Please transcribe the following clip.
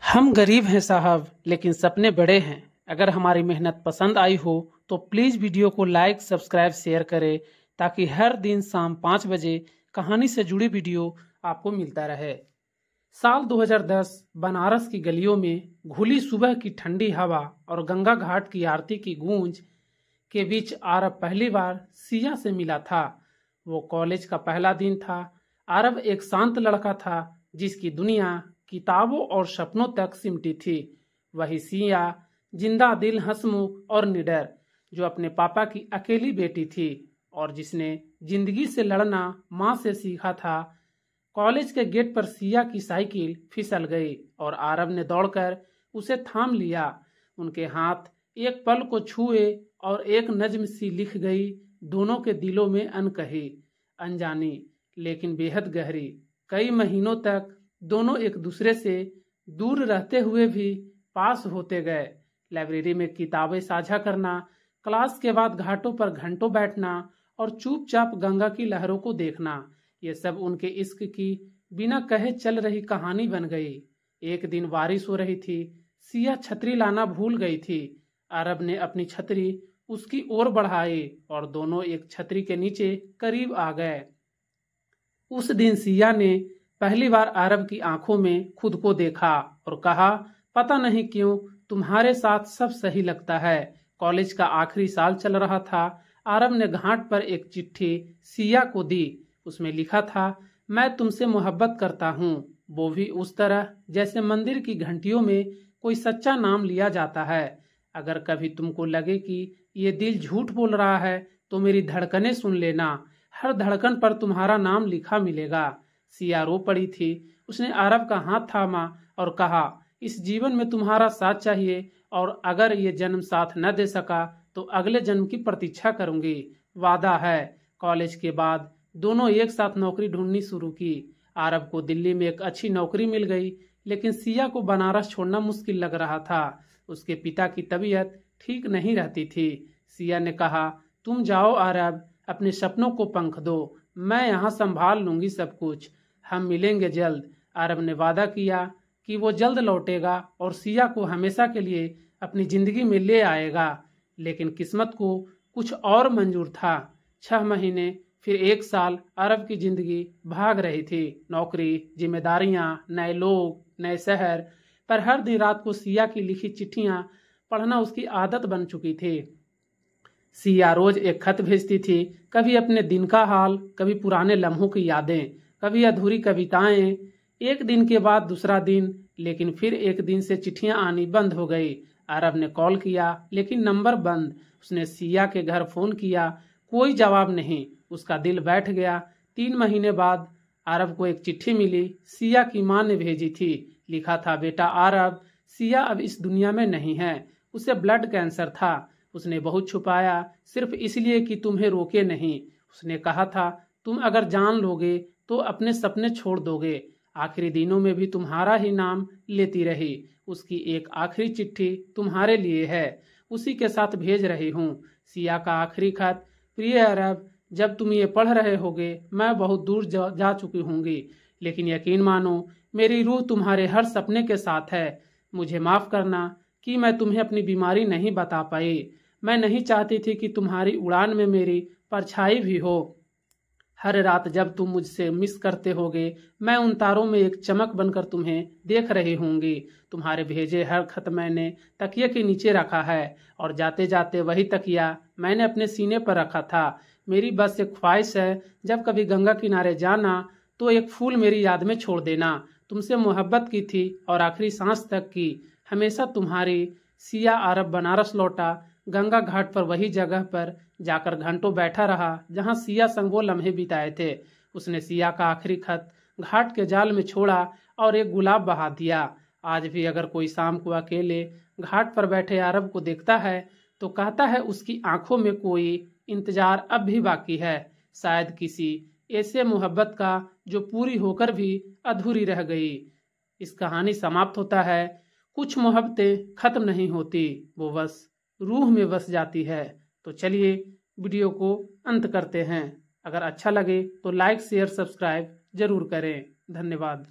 हम गरीब हैं साहब, लेकिन सपने बड़े हैं। अगर हमारी मेहनत पसंद आई हो तो प्लीज़ वीडियो को लाइक, सब्सक्राइब, शेयर करें ताकि हर दिन शाम 5 बजे कहानी से जुड़ी वीडियो आपको मिलता रहे। साल 2010 बनारस की गलियों में घुली सुबह की ठंडी हवा और गंगा घाट की आरती की गूंज के बीच आरब पहली बार सिया से मिला था। वो कॉलेज का पहला दिन था। आरब एक शांत लड़का था जिसकी दुनिया किताबों और सपनों तक सिमटी थी। वही सिया, जिंदा दिल, हंसमुख और निडर, जो अपने पापा की अकेली बेटी थी और जिसने जिंदगी से लड़ना माँ से सीखा था। कॉलेज के गेट पर सिया की साइकिल फिसल गई और आरब ने दौड़कर उसे थाम लिया। उनके हाथ एक पल को छुए और एक नज्म सी लिख गई, दोनों के दिलों में अनकही, अनजानी लेकिन बेहद गहरी। कई महीनों तक दोनों एक दूसरे से दूर रहते हुए भी पास होते गए। लाइब्रेरी में किताबें साझा करना, क्लास के बाद घाटों पर घंटों बैठना और चुपचाप गंगा की लहरों को देखना, ये सब उनके इश्क की बिना कहे चल रही कहानी बन गई। एक दिन बारिश हो रही थी। सिया छतरी लाना भूल गई थी। अरब ने अपनी छतरी उसकी ओर बढ़ाई और दोनों एक छतरी के नीचे करीब आ गए। उस दिन सिया ने पहली बार अरब की आंखों में खुद को देखा और कहा, पता नहीं क्यों तुम्हारे साथ सब सही लगता है। कॉलेज का आखिरी साल चल रहा था। अरब ने घाट पर एक चिट्ठी सिया को दी। उसमें लिखा था, मैं तुमसे मोहब्बत करता हूँ, वो भी उस तरह जैसे मंदिर की घंटियों में कोई सच्चा नाम लिया जाता है। अगर कभी तुमको लगे कि ये दिल झूठ बोल रहा है तो मेरी धड़कनें सुन लेना। हर धड़कन पर तुम्हारा नाम लिखा मिलेगा। सिया रो पड़ी थी। उसने अरब का हाथ थामा और कहा, इस जीवन में तुम्हारा साथ चाहिए और अगर ये जन्म साथ न दे सका तो अगले जन्म की प्रतीक्षा करूंगी। वादा है। कॉलेज के बाद दोनों एक साथ नौकरी ढूंढनी शुरू की। अरब को दिल्ली में एक अच्छी नौकरी मिल गई, लेकिन सिया को बनारस छोड़ना मुश्किल लग रहा था। उसके पिता की तबीयत ठीक नहीं रहती थी। सिया ने कहा, तुम जाओ अरब, अपने सपनों को पंख दो, मैं यहाँ संभाल लूंगी सब कुछ। हम मिलेंगे जल्द। अरब ने वादा किया कि वो जल्द लौटेगा और सिया को हमेशा के लिए अपनी जिंदगी में ले आएगा। लेकिन किस्मत को कुछ और मंजूर था। 6 महीने, फिर 1 साल अरब की जिंदगी भाग रही थी। नौकरी, जिम्मेदारियां, नए लोग, नए शहर। पर हर दिन रात को सिया की लिखी चिट्ठियां पढ़ना उसकी आदत बन चुकी थी। सिया रोज एक खत भेजती थी, कभी अपने दिन का हाल, कभी पुराने लम्हों की यादें, कभी अधूरी कविताएं। एक दिन के बाद दूसरा दिन, लेकिन फिर एक दिन से चिट्ठियां आनी बंद हो गई। अरब ने कॉल किया लेकिन नंबर बंद। उसने सिया के घर फोन किया, कोई जवाब नहीं। उसका दिल बैठ गया। 3 महीने बाद अरब को एक चिट्ठी मिली। सिया की माँ ने भेजी थी। लिखा था, बेटा अरब, सिया अब इस दुनिया में नहीं है। उसे ब्लड कैंसर था। उसने बहुत छुपाया, सिर्फ इसलिए कि तुम्हें रोके नहीं। उसने कहा था, तुम अगर जान लोगे तो अपने सपने छोड़ दोगे। आखिरी दिनों में भी तुम्हारा ही नाम लेती रही। उसकी एक आखिरी चिट्ठी तुम्हारे लिए है, उसी के साथ भेज रही हूँ। सिया का आखिरी खत, प्रिय अरब, जब तुम ये पढ़ रहे होगे मैं बहुत दूर जा चुकी होंगी, लेकिन यकीन मानो मेरी रूह तुम्हारे हर सपने के साथ है। मुझे माफ करना कि मैं तुम्हें अपनी बीमारी नहीं बता पाई। मैं नहीं चाहती थी कि तुम्हारी उड़ान में मेरी परछाई भी हो। हर रात जब तुम मुझसे मिस करते होगे, मैं उन तारों में एक चमक बनकर तुम्हें देख रही होंगी। तुम्हारे भेजे हर खत मैंने तकिए के नीचे रखा है और जाते जाते वही तकिया मैंने अपने सीने पर रखा था। मेरी बस एक ख्वाहिश है, जब कभी गंगा किनारे जाना तो एक फूल मेरी याद में छोड़ देना। तुमसे मोहब्बत की थी और आखिरी सांस तक की। हमेशा तुम्हारी, सिया। अरब बनारस लौटा। गंगा घाट पर वही जगह पर जाकर घंटों बैठा रहा जहां सिया संग वो लम्हे बिताए थे। उसने सिया का आखिरी खत घाट के जाल में छोड़ा और एक गुलाब बहा दिया। आज भी अगर कोई शाम को अकेले घाट पर बैठे अरब को देखता है तो कहता है उसकी आंखों में कोई इंतजार अब भी बाकी है, शायद किसी ऐसे मोहब्बत का जो पूरी होकर भी अधूरी रह गई। इस कहानी समाप्त होता है। कुछ मोहब्बतें खत्म नहीं होती, वो बस रूह में बस जाती है। तो चलिए वीडियो को अंत करते हैं। अगर अच्छा लगे तो लाइक, शेयर, सब्सक्राइब जरूर करें। धन्यवाद।